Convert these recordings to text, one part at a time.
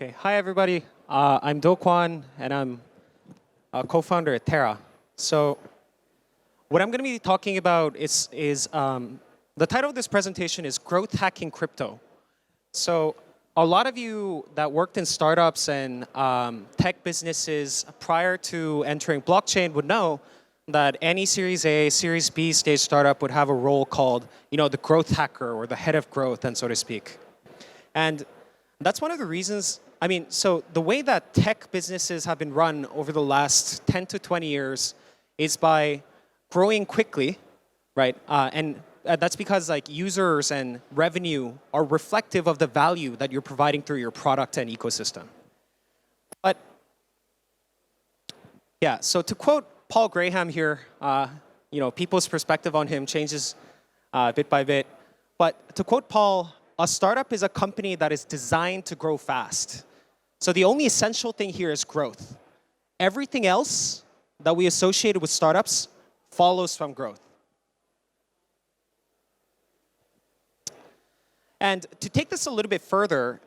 Okay, hi everybody. I'm Kwon, and I'm a co-founder at Terra. So, what I'm going to be talking about is the title of this presentation is Growth Hacking Crypto. So, a lot of you that worked in startups and tech businesses prior to entering blockchain would know that any Series A, Series B stage startup would have a role called, the growth hacker or the head of growth, and so to speak. And that's one of the reasons. So the way that tech businesses have been run over the last 10 to 20 years is by growing quickly, right? And that's because users and revenue are reflective of the value that you're providing through your product and ecosystem. But yeah, so to quote Paul Graham here, people's perspective on him changes bit by bit. But to quote Paul, a startup is a company that is designed to grow fast. So the only essential thing here is growth. Everything else that we associate with startups follows from growth. And to take this a little bit further,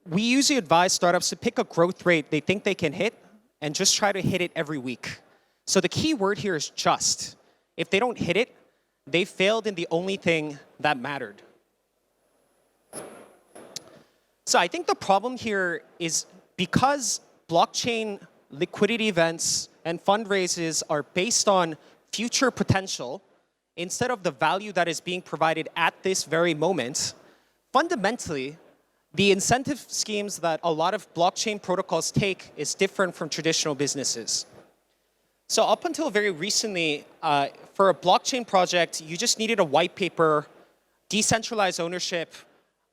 we usually advise startups to pick a growth rate they think they can hit and just try to hit it every week. So the key word here is just. If they don't hit it, they failed in the only thing that mattered. So I think the problem here is because blockchain liquidity events and fundraisers are based on future potential instead of the value that is being provided at this very moment, fundamentally, the incentive schemes that a lot of blockchain protocols take is different from traditional businesses. So up until very recently, for a blockchain project, you just needed a white paper, decentralized ownership,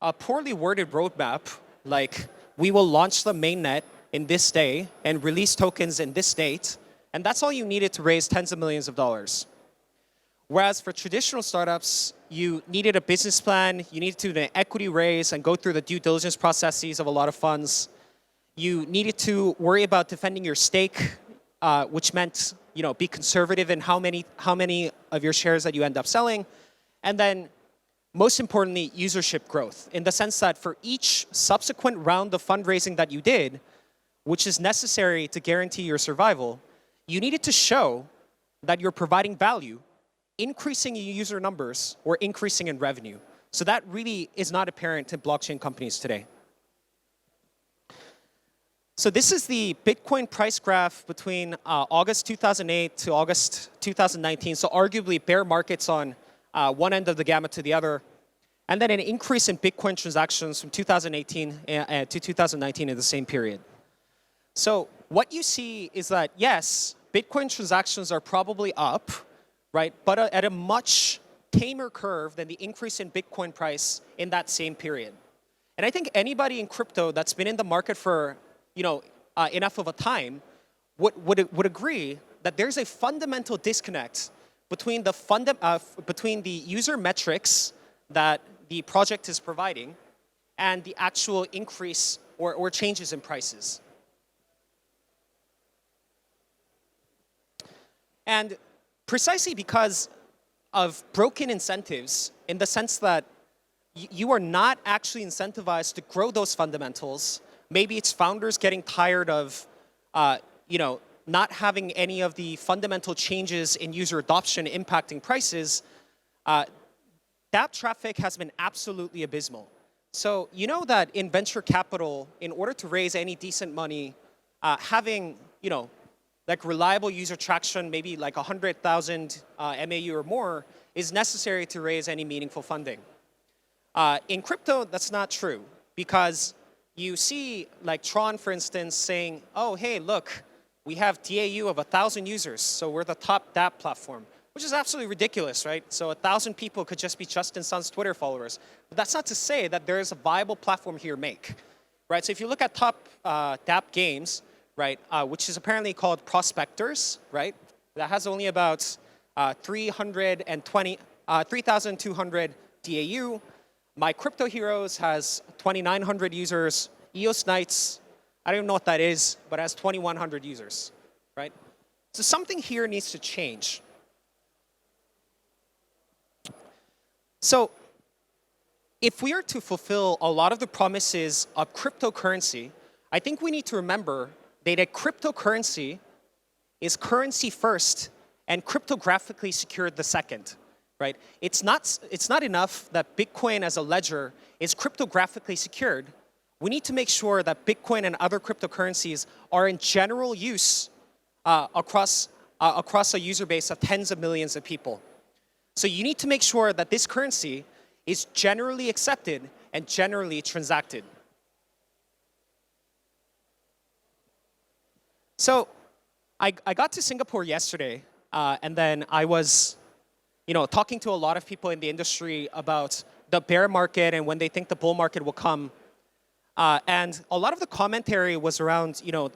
a poorly worded roadmap, like we will launch the mainnet in this day and release tokens in this date, and that's all you needed to raise tens of millions of dollars. Whereas for traditional startups, you needed a business plan, you needed to do an equity raise and go through the due diligence processes of a lot of funds. You needed to worry about defending your stake, which meant be conservative in how many of your shares that you end up selling, and then most importantly, usership growth, in the sense that for each subsequent round of fundraising that you did, which is necessary to guarantee your survival, you needed to show that you're providing value, increasing in user numbers or increasing in revenue. So that really is not apparent in blockchain companies today. So this is the Bitcoin price graph between August 2008 to August 2019. So arguably bear markets on one end of the gamut to the other, and then an increase in Bitcoin transactions from 2018 to 2019 in the same period. So what you see is that, yes, Bitcoin transactions are probably up, right, but at a much tamer curve than the increase in Bitcoin price in that same period. And I think anybody in crypto that's been in the market for enough of a time would agree that there's a fundamental disconnect between the user metrics that the project is providing and the actual increase or changes in prices. And precisely because of broken incentives, in the sense that you are not actually incentivized to grow those fundamentals. Maybe it's founders getting tired of not having any of the fundamental changes in user adoption impacting prices. That traffic has been absolutely abysmal. So you know that in venture capital, in order to raise any decent money, having reliable user traction, maybe like 100,000 MAU or more, is necessary to raise any meaningful funding. In crypto, that's not true, because you see like Tron, for instance, saying, oh, hey, look, we have DAU of 1,000 users, so we're the top dApp platform, which is absolutely ridiculous, right? So 1,000 people could just be Justin Sun's Twitter followers. But that's not to say that there is a viable platform here make, right? So if you look at top dApp games, right, which is apparently called Prospectors, right? That has only about 3,200 DAU. My Crypto Heroes has 2,900 users. EOS Knights, I don't even know what that is, but it has 2,100 users, right? So something here needs to change. So if we are to fulfill a lot of the promises of cryptocurrency, I think we need to remember that a cryptocurrency is currency first and cryptographically secured the second, right? It's not enough that Bitcoin as a ledger is cryptographically secured. We need to make sure that Bitcoin and other cryptocurrencies are in general use across a user base of tens of millions of people. So you need to make sure that this currency is generally accepted and generally transacted. So I got to Singapore yesterday, and then I was talking to a lot of people in the industry about the bear market and when they think the bull market will come. And a lot of the commentary was around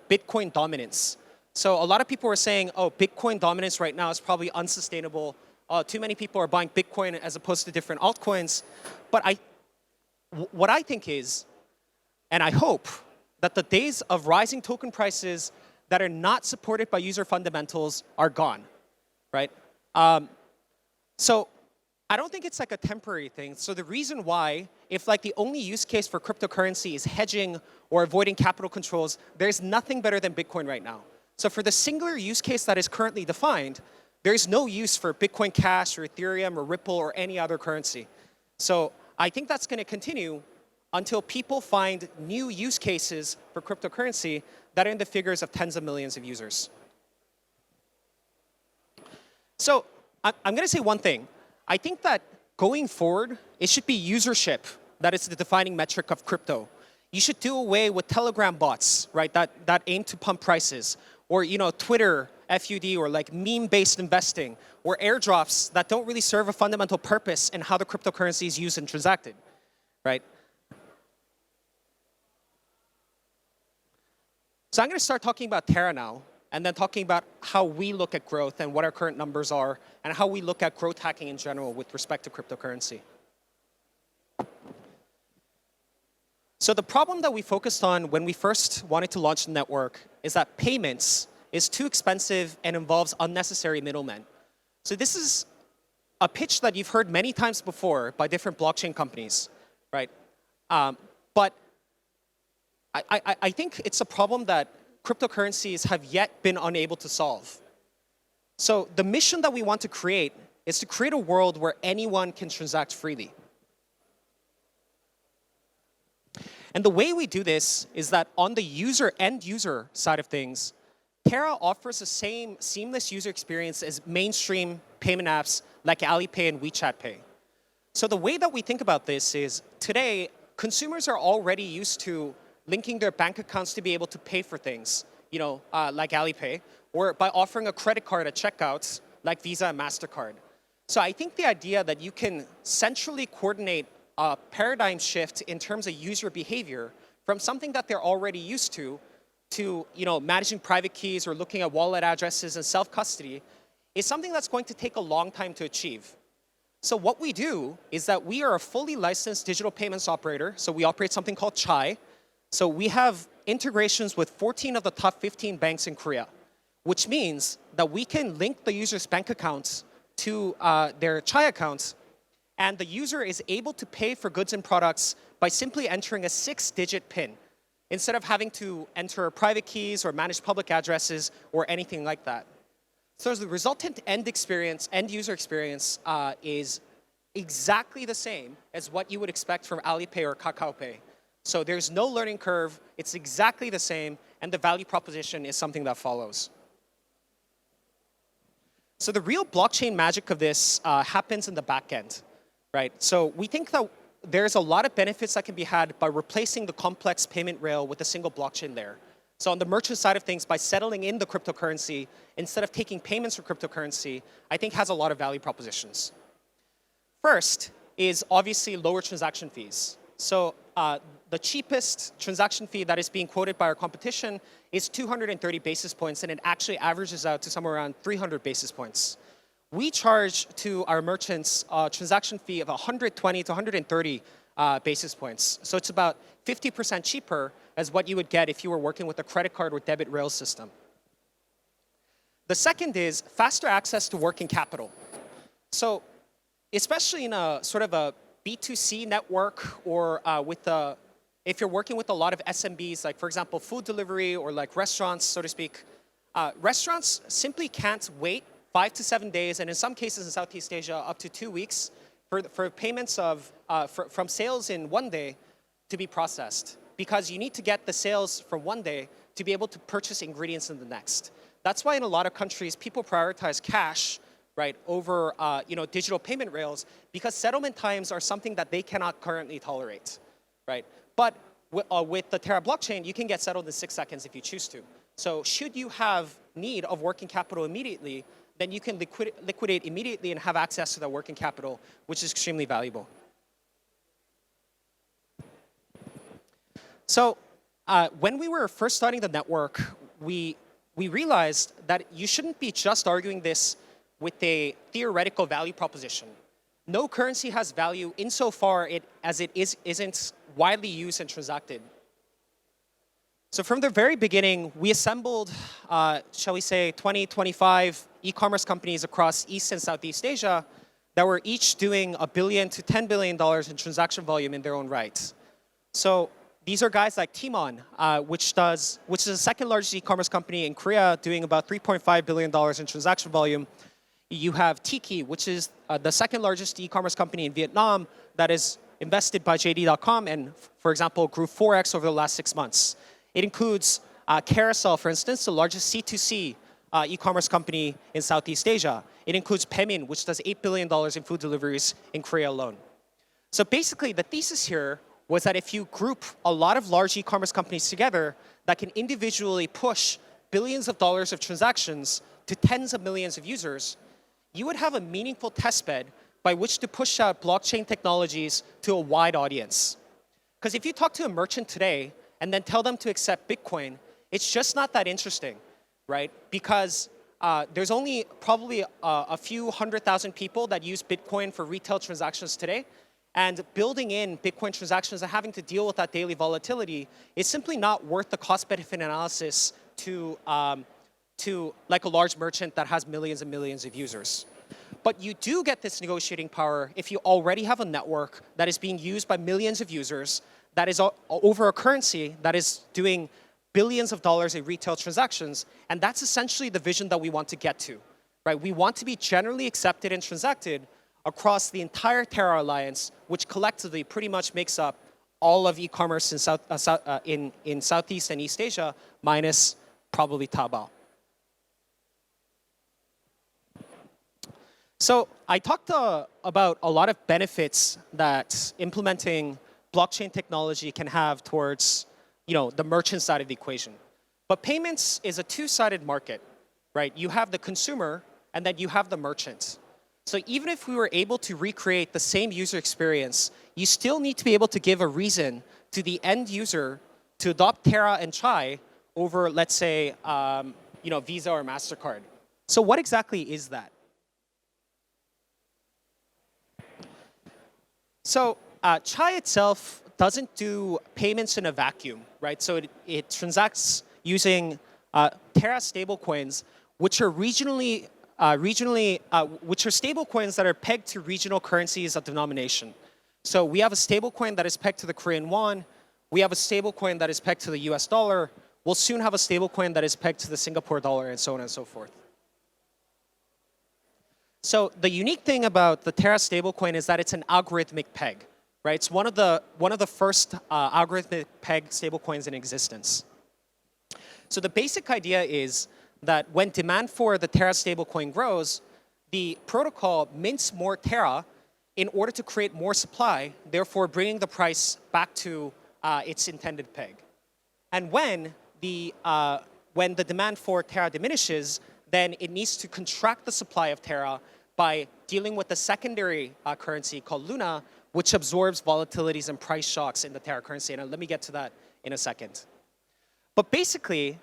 Bitcoin dominance. So a lot of people were saying, oh, Bitcoin dominance right now is probably unsustainable. Too many people are buying Bitcoin as opposed to different altcoins. But what I think is, and I hope, that the days of rising token prices that are not supported by user fundamentals are gone, right? So I don't think it's like a temporary thing. So the reason why, if like the only use case for cryptocurrency is hedging or avoiding capital controls, there's nothing better than Bitcoin right now. So for the singular use case that is currently defined, there's no use for Bitcoin Cash or Ethereum or Ripple or any other currency. So I think that's going to continue until people find new use cases for cryptocurrency that are in the figures of tens of millions of users. So I'm going to say one thing. I think that going forward, it should be usership that is the defining metric of crypto. You should do away with Telegram bots, right, that aim to pump prices, or Twitter FUD, or like meme-based investing, or airdrops that don't really serve a fundamental purpose in how the cryptocurrency is used and transacted, right? So I'm going to start talking about Terra now, and then talking about how we look at growth and what our current numbers are, and how we look at growth hacking in general with respect to cryptocurrency. So the problem that we focused on when we first wanted to launch the network is that payments is too expensive and involves unnecessary middlemen. So this is a pitch that you've heard many times before by different blockchain companies, right? But I think it's a problem that cryptocurrencies have yet been unable to solve. So the mission that we want to create is to create a world where anyone can transact freely. And the way we do this is that on the end user side of things, Terra offers the same seamless user experience as mainstream payment apps like Alipay and WeChat Pay. So the way that we think about this is today, consumers are already used to linking their bank accounts to be able to pay for things, like Alipay, or by offering a credit card at checkout like Visa and MasterCard. So I think the idea that you can centrally coordinate a paradigm shift in terms of user behavior from something that they're already used to managing private keys or looking at wallet addresses and self-custody is something that's going to take a long time to achieve. So what we do is that we are a fully licensed digital payments operator. So we operate something called Chai. So we have integrations with 14 of the top 15 banks in Korea, which means that we can link the user's bank accounts to their Chai accounts, and the user is able to pay for goods and products by simply entering a 6-digit PIN, instead of having to enter private keys or manage public addresses or anything like that. So the resultant end user experience is exactly the same as what you would expect from Alipay or KakaoPay. So there's no learning curve, it's exactly the same, and the value proposition is something that follows. So the real blockchain magic of this happens in the back end, right? So we think that there's a lot of benefits that can be had by replacing the complex payment rail with a single blockchain layer. So on the merchant side of things, by settling in the cryptocurrency instead of taking payments for cryptocurrency, I think has a lot of value propositions. First is obviously lower transaction fees. So the cheapest transaction fee that is being quoted by our competition is 230 basis points, and it actually averages out to somewhere around 300 basis points. We charge to our merchants a transaction fee of 120 to 130 basis points. So it's about 50% cheaper as what you would get if you were working with a credit card or debit rail system. The second is faster access to working capital. So especially in a sort of a B2C network or if you're working with a lot of SMBs, like for example, food delivery or like restaurants, so to speak, restaurants simply can't wait 5 to 7 days, and in some cases in Southeast Asia, up to 2 weeks for payments from sales in 1 day to be processed, because you need to get the sales from 1 day to be able to purchase ingredients in the next. That's why in a lot of countries, people prioritize cash, right, over digital payment rails, because settlement times are something that they cannot currently tolerate, right? But with the Terra blockchain, you can get settled in 6 seconds if you choose to. So should you have need of working capital immediately, then you can liquidate immediately and have access to that working capital, which is extremely valuable. So when we were first starting the network, we realized that you shouldn't be just arguing this with a theoretical value proposition. No currency has value insofar as it isn't widely used and transacted. So from the very beginning, we assembled, shall we say, 20, 25 e-commerce companies across East and Southeast Asia that were each doing $1 billion to $10 billion in transaction volume in their own right. So these are guys like Timon, which is the second largest e-commerce company in Korea, doing about $3.5 billion in transaction volume. You have Tiki, which is the second largest e-commerce company in Vietnam that is invested by JD.com and, for example, grew 4x over the last 6 months. It includes Carousel, for instance, the largest C2C e-commerce company in Southeast Asia. It includes Pemin, which does $8 billion in food deliveries in Korea alone. So basically, the thesis here was that if you group a lot of large e-commerce companies together that can individually push billions of dollars of transactions to tens of millions of users, you would have a meaningful testbed by which to push out blockchain technologies to a wide audience. Because if you talk to a merchant today and then tell them to accept Bitcoin, it's just not that interesting, right? Because there's only probably a few 100,000 people that use Bitcoin for retail transactions today. And building in Bitcoin transactions and having to deal with that daily volatility is simply not worth the cost-benefit analysis to like a large merchant that has millions and millions of users. But you do get this negotiating power if you already have a network that is being used by millions of users, that is over a currency that is doing billions of dollars in retail transactions, and that's essentially the vision that we want to get to, right? We want to be generally accepted and transacted across the entire Terra Alliance, which collectively pretty much makes up all of e-commerce in Southeast and East Asia, minus probably Taobao. So I talked about a lot of benefits that implementing blockchain technology can have towards the merchant side of the equation. But payments is a two-sided market, right? You have the consumer, and then you have the merchant. So even if we were able to recreate the same user experience, you still need to be able to give a reason to the end user to adopt Terra and Chai over, let's say, Visa or MasterCard. So what exactly is that? So Chai itself doesn't do payments in a vacuum, right? So it transacts using Terra stablecoins, which are which are stablecoins that are pegged to regional currencies of denomination. So we have a stablecoin that is pegged to the Korean won. We have a stablecoin that is pegged to the US dollar. We'll soon have a stablecoin that is pegged to the Singapore dollar, and so on and so forth. So the unique thing about the Terra stablecoin is that it's an algorithmic peg, right? It's one of the first algorithmic peg stablecoins in existence. So the basic idea is that when demand for the Terra stablecoin grows, the protocol mints more Terra in order to create more supply, therefore bringing the price back to its intended peg. And when the demand for Terra diminishes, then it needs to contract the supply of Terra by dealing with the secondary currency called Luna, which absorbs volatilities and price shocks in the Terra currency. And let me get to that in a second. But basically,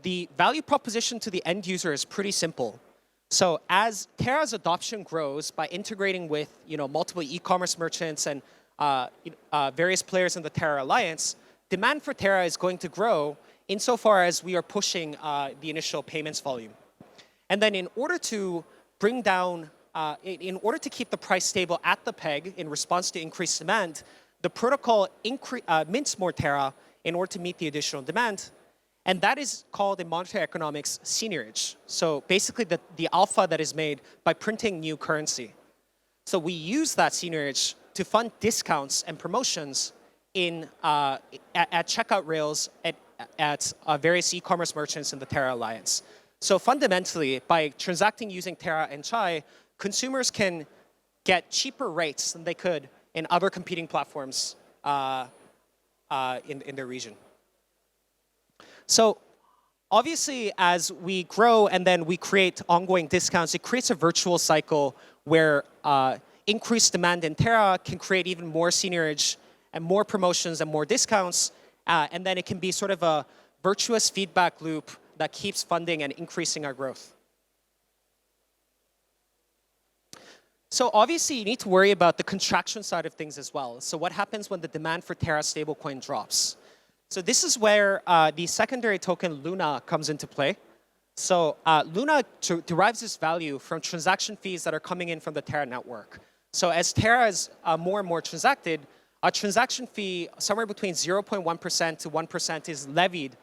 the value proposition to the end user is pretty simple. So as Terra's adoption grows by integrating with multiple e-commerce merchants and various players in the Terra Alliance, demand for Terra is going to grow insofar as we are pushing the initial payments volume. And then in order to bring down in order to keep the price stable at the peg in response to increased demand, the protocol mints more Terra in order to meet the additional demand. And that is called in monetary economics seigniorage. So basically the alpha that is made by printing new currency. So we use that seigniorage to fund discounts and promotions at checkout rails at various e-commerce merchants in the Terra Alliance. So fundamentally, by transacting using Terra and Chai, consumers can get cheaper rates than they could in other competing platforms in their region. So obviously, as we grow and then we create ongoing discounts, it creates a virtual cycle where increased demand in Terra can create even more seigniorage and more promotions and more discounts. And then it can be sort of a virtuous feedback loop that keeps funding and increasing our growth. So obviously, you need to worry about the contraction side of things as well. So what happens when the demand for Terra stablecoin drops? So this is where the secondary token Luna comes into play. So Luna derives its value from transaction fees that are coming in from the Terra network. So as Terra is more and more transacted, a transaction fee somewhere between 0.1% to 1% is levied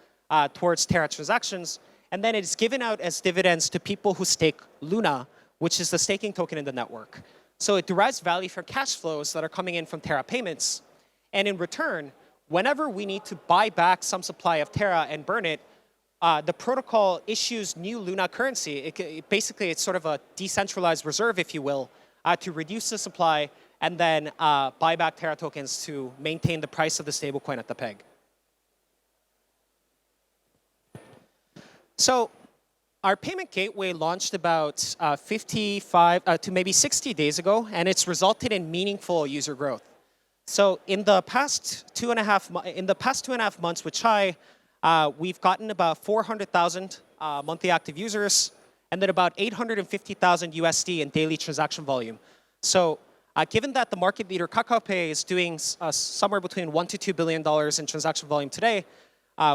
towards Terra transactions, and then it is given out as dividends to people who stake Luna, which is the staking token in the network. So it derives value from cash flows that are coming in from Terra payments. And in return, whenever we need to buy back some supply of Terra and burn it, the protocol issues new Luna currency. Basically, it's sort of a decentralized reserve, if you will, to reduce the supply and then buy back Terra tokens to maintain the price of the stablecoin at the peg. So our payment gateway launched about 55 to maybe 60 days ago, and it's resulted in meaningful user growth. So in the past 2.5 months with Chai, we've gotten about 400,000 monthly active users, and then about 850,000 USD in daily transaction volume. So given that the market leader KakaoPay is doing somewhere between $1 to $2 billion in transaction volume today,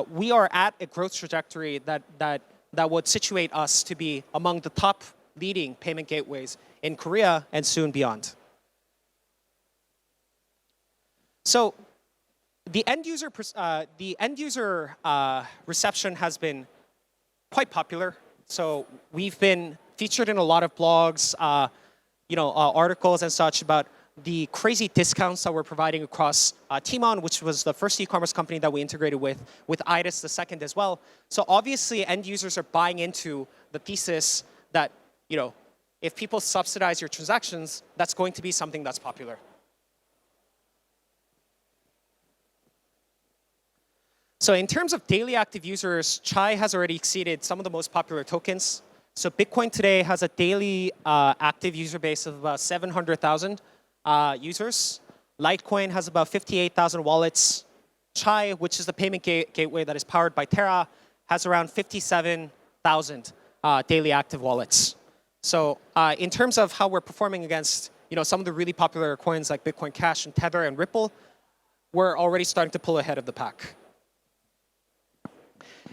we are at a growth trajectory that would situate us to be among the top leading payment gateways in Korea and soon beyond. So the end user reception has been quite popular. So we've been featured in a lot of blogs, articles and such about the crazy discounts that we're providing across Timon, which was the first e-commerce company that we integrated with IDIS the second as well. So obviously, end users are buying into the thesis that, if people subsidize your transactions, that's going to be something that's popular. So in terms of daily active users, Chai has already exceeded some of the most popular tokens. So Bitcoin today has a daily active user base of about 700,000 users. Litecoin has about 58,000 wallets. Chai, which is the payment gateway that is powered by Terra, has around 57,000 daily active wallets. So in terms of how we're performing against some of the really popular coins like Bitcoin Cash and Tether and Ripple, we're already starting to pull ahead of the pack.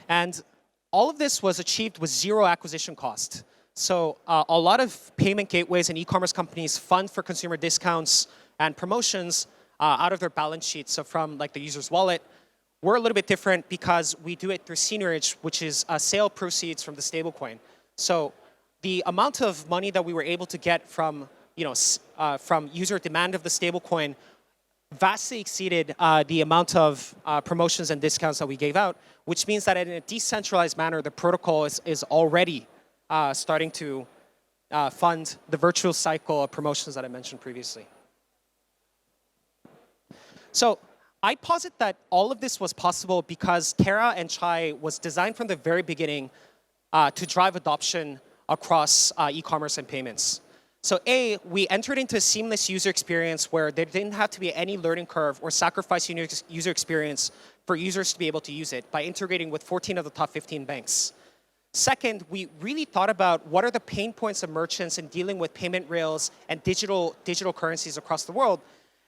And all of this was achieved with zero acquisition cost. So a lot of payment gateways and e-commerce companies fund for consumer discounts and promotions out of their balance sheets, so from like the user's wallet. We're a little bit different because we do it through seigniorage, which is sale proceeds from the stablecoin. So the amount of money that we were able to get from user demand of the stablecoin vastly exceeded the amount of promotions and discounts that we gave out, which means that in a decentralized manner, the protocol is already starting to fund the virtual cycle of promotions that I mentioned previously. So I posit that all of this was possible because Terra and Chai was designed from the very beginning to drive adoption across e-commerce and payments. So A, we entered into a seamless user experience where there didn't have to be any learning curve or sacrifice user experience for users to be able to use it by integrating with 14 of the top 15 banks. Second, we really thought about what are the pain points of merchants in dealing with payment rails and digital currencies across the world.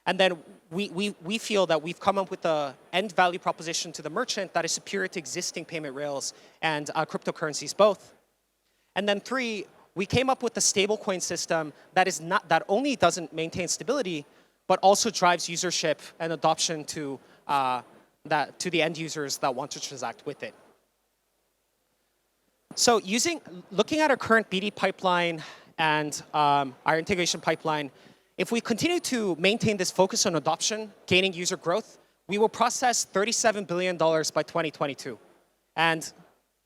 And then we feel that we've come up with the end value proposition to the merchant that is superior to existing payment rails and cryptocurrencies both. And then three, we came up with a stablecoin system that only doesn't maintain stability, but also drives usership and adoption to the end users that want to transact with it. So looking at our current BD pipeline and our integration pipeline, if we continue to maintain this focus on adoption, gaining user growth, we will process $37 billion by 2022. And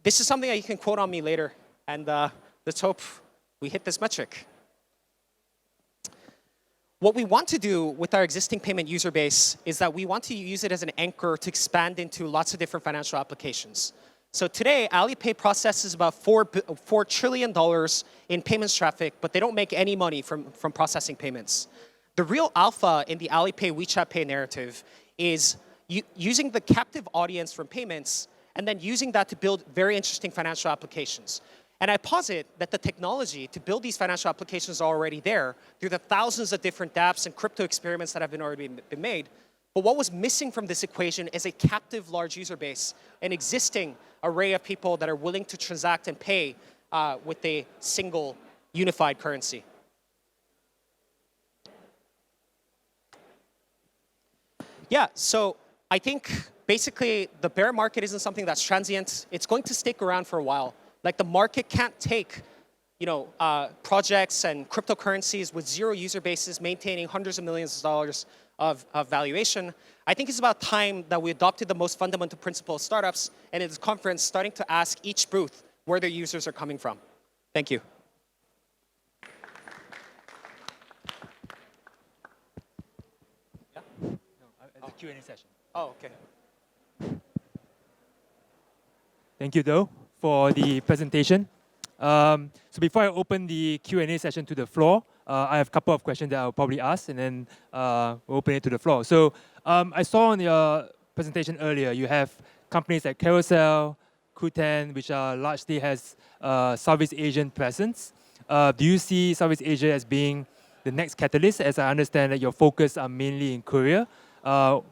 this is something that you can quote on me later. And let's hope we hit this metric. What we want to do with our existing payment user base is that we want to use it as an anchor to expand into lots of different financial applications. So today, Alipay processes about $4 trillion in payments traffic, but they don't make any money from processing payments. The real alpha in the Alipay WeChat Pay narrative is using the captive audience from payments and then using that to build very interesting financial applications. And I posit that the technology to build these financial applications are already there through the thousands of different dApps and crypto experiments that have already been made. But what was missing from this equation is a captive large user base, an existing array of people that are willing to transact and pay with a single unified currency. Yeah, so I think basically the bear market isn't something that's transient. It's going to stick around for a while. Like the market can't take projects and cryptocurrencies with zero user bases maintaining hundreds of millions of dollars of valuation. I think it's about time that we adopted the most fundamental principle of startups and in this conference starting to ask each booth where their users are coming from. Thank you. Yeah? No, the Q&A session. Oh, okay. Thank you, though, for the presentation. So before I open the Q&A session to the floor, I have a couple of questions that I'll probably ask, and then we'll open it to the floor. So I saw on your presentation earlier, you have companies like Carousel, Qoo10, which are largely has Southeast Asian presence. Do you see Southeast Asia as being the next catalyst? As I understand that your focus are mainly in Korea.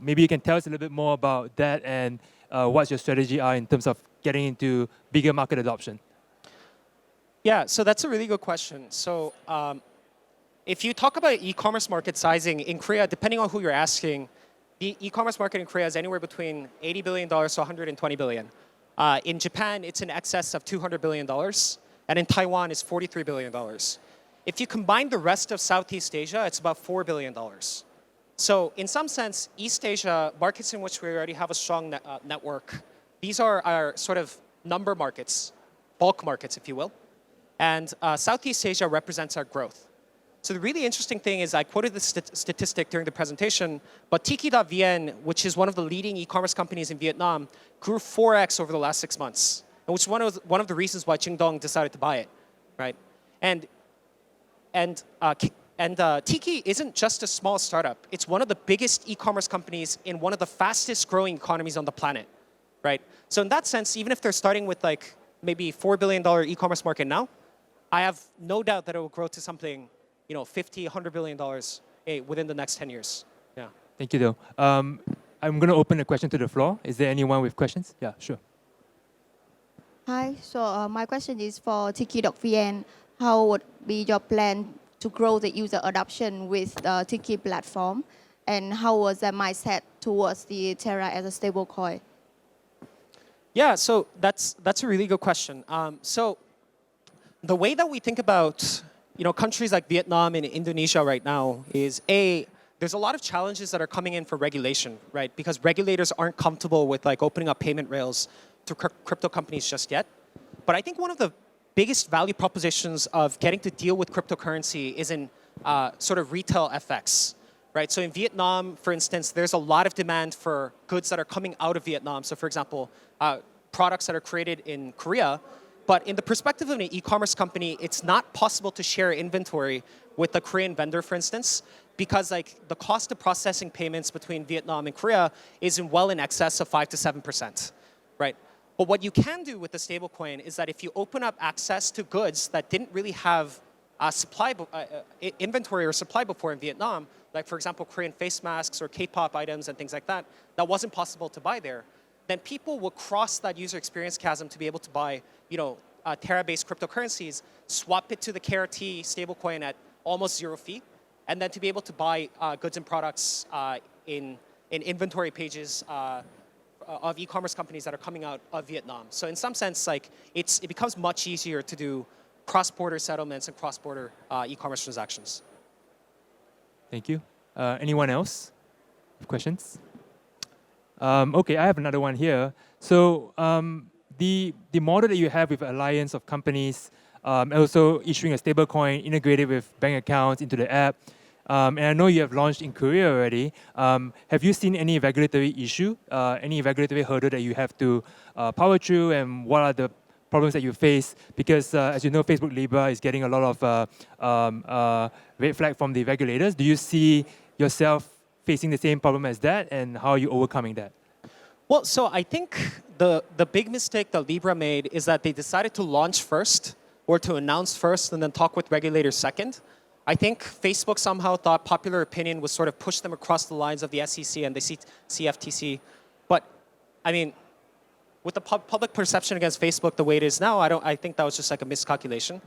Maybe you can tell us a little bit more about that and what's your strategy are in terms of getting into bigger market adoption. Yeah, so that's a really good question. So if you talk about e-commerce market sizing in Korea, depending on who you're asking, the e-commerce market in Korea is anywhere between $80 billion to $120 billion. In Japan, it's in excess of $200 billion. And in Taiwan, it's $43 billion. If you combine the rest of Southeast Asia, it's about $4 billion. So in some sense, East Asia, markets in which we already have a strong network, these are our sort of number markets, bulk markets, if you will. And Southeast Asia represents our growth. So the really interesting thing is I quoted the statistic during the presentation, but Tiki.vn, which is one of the leading e-commerce companies in Vietnam, grew 4x over the last 6 months, which is one of the reasons why Jingdong decided to buy it, right? And Tiki isn't just a small startup. It's one of the biggest e-commerce companies in one of the fastest growing economies on the planet, right? So in that sense, even if they're starting with like maybe $4 billion e-commerce market now, I have no doubt that it will grow to something, $50, $100 billion within the next 10 years. Yeah. Thank you, though. I'm going to open the question to the floor. Is there anyone with questions? Yeah, sure. Hi, so my question is for Tiki.vn. How would be your plan to grow the user adoption with the Tiki platform? And how was the mindset towards the Terra as a stablecoin? Yeah, so that's a really good question. So the way that we think about countries like Vietnam and Indonesia right now is there's a lot of challenges that are coming in for regulation, right? Because regulators aren't comfortable with like opening up payment rails to crypto companies just yet. But I think one of the biggest value propositions of getting to deal with cryptocurrency is in sort of retail FX, right? So in Vietnam, for instance, there's a lot of demand for goods that are coming out of Vietnam. So for example, products that are created in Korea. But in the perspective of an e-commerce company, it's not possible to share inventory with a Korean vendor, for instance, because like the cost of processing payments between Vietnam and Korea is well in excess of 5 to 7%, right? But what you can do with the stablecoin is that if you open up access to goods that didn't really have inventory or supply before in Vietnam, like for example, Korean face masks or K-pop items and things like that, that wasn't possible to buy there, then people will cross that user experience chasm to be able to buy, Terra-based cryptocurrencies, swap it to the KRT stablecoin at almost zero fee, and then to be able to buy goods and products in inventory pages of e-commerce companies that are coming out of Vietnam. So in some sense, like it becomes much easier to do cross-border settlements and cross-border e-commerce transactions. Thank you. Anyone else have questions? Okay, I have another one here. So the model that you have with alliance of companies, also issuing a stablecoin integrated with bank accounts into the app, and I know you have launched in Korea already. Have you seen any regulatory issue, any regulatory hurdle that you have to power through, and what are the problems that you face? Because as you know, Facebook Libra is getting a lot of red flag from the regulators. Do you see yourself facing the same problem as that, and how are you overcoming that? Well, so I think the big mistake that Libra made is that they decided to launch first, or to announce first, and then talk with regulators second. I think Facebook somehow thought popular opinion would sort of push them across the lines of the SEC and the CFTC. But I mean, with the public perception against Facebook the way it is now, I think that was just like a miscalculation.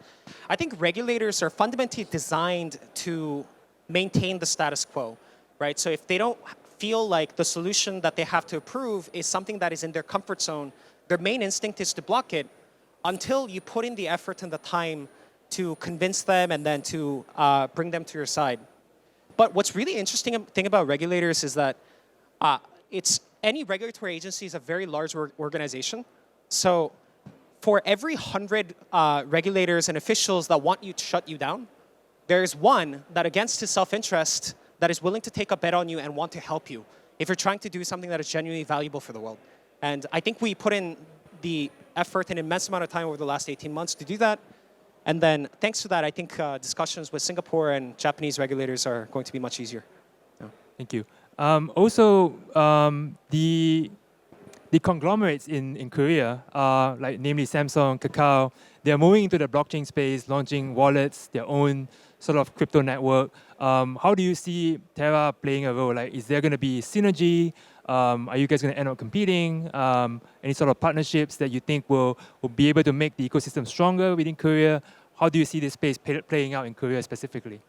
I think regulators are fundamentally designed to maintain the status quo, right? So if they don't feel like the solution that they have to approve is something that is in their comfort zone, their main instinct is to block it until you put in the effort and the time to convince them and then to bring them to your side. But what's really interesting thing about regulators is that any regulatory agency is a very large organization. So for every 100 regulators and officials that want you to shut you down, there's one that against his self-interest that is willing to take a bet on you and want to help you if you're trying to do something that is genuinely valuable for the world. And I think we put in the effort and immense amount of time over the last 18 months to do that. And then thanks to that, I think discussions with Singapore and Japanese regulators are going to be much easier. Yeah. Thank you. Also, the conglomerates in Korea, like namely Samsung, Kakao, they are moving into the blockchain space, launching wallets, their own sort of crypto network. How do you see Terra playing a role? Like, is there going to be synergy? Are you guys going to end up competing? Any sort of partnerships that you think will be able to make the ecosystem stronger within Korea? How do you see this space playing out in Korea specifically?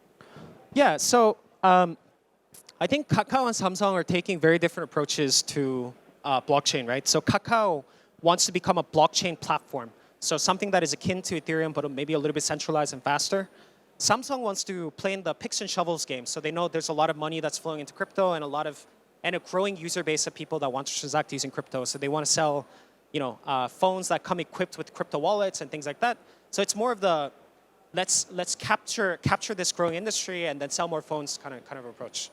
Yeah, so I think Kakao and Samsung are taking very different approaches to blockchain, right? So Kakao wants to become a blockchain platform. So something that is akin to Ethereum, but maybe a little bit centralized and faster. Samsung wants to play in the picks and shovels game. So they know there's a lot of money that's flowing into crypto and a growing user base of people that want to transact using crypto. So they want to sell, phones that come equipped with crypto wallets and things like that. So it's more of the let's capture this growing industry and then sell more phones kind of approach.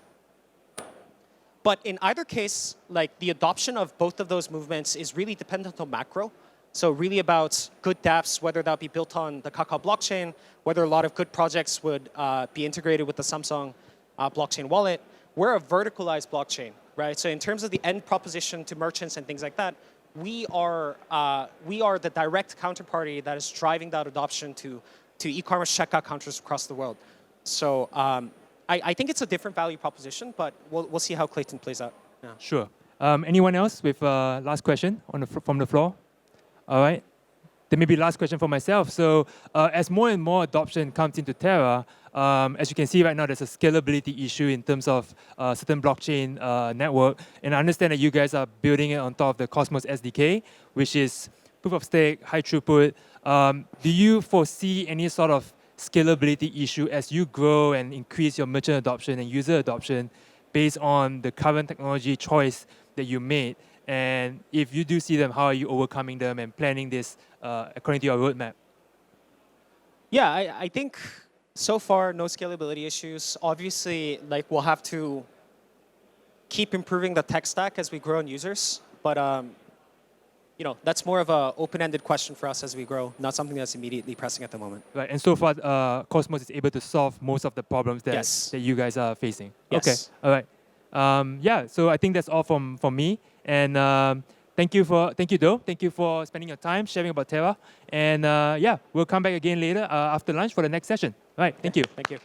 But in either case, like the adoption of both of those movements is really dependent on macro. So really about good dApps, whether that be built on the Kakao blockchain, whether a lot of good projects would be integrated with the Samsung blockchain wallet. We're a verticalized blockchain, right? So in terms of the end proposition to merchants and things like that, we are the direct counterparty that is driving that adoption to e-commerce checkout counters across the world. So I think it's a different value proposition, but we'll see how Clayton plays out. Yeah. Sure. Anyone else with last question from the floor? All right. Then maybe last question for myself. So as more and more adoption comes into Terra, as you can see right now, there's a scalability issue in terms of certain blockchain network. And I understand that you guys are building it on top of the Cosmos SDK, which is proof of stake, high throughput. Do you foresee any sort of scalability issue as you grow and increase your merchant adoption and user adoption based on the current technology choice that you made? And if you do see them, how are you overcoming them and planning this according to your roadmap? Yeah, I think so far no scalability issues. Obviously, like we'll have to keep improving the tech stack as we grow in users, but that's more of an open-ended question for us as we grow, not something that's immediately pressing at the moment. Right, and so far, Cosmos is able to solve most of the problems that you guys are facing. Yes. Okay, all right. Yeah, so I think that's all from me. And thank you, Do. Thank you for spending your time sharing about Terra. And yeah, we'll come back again later after lunch for the next session. All right, thank you. Thank you.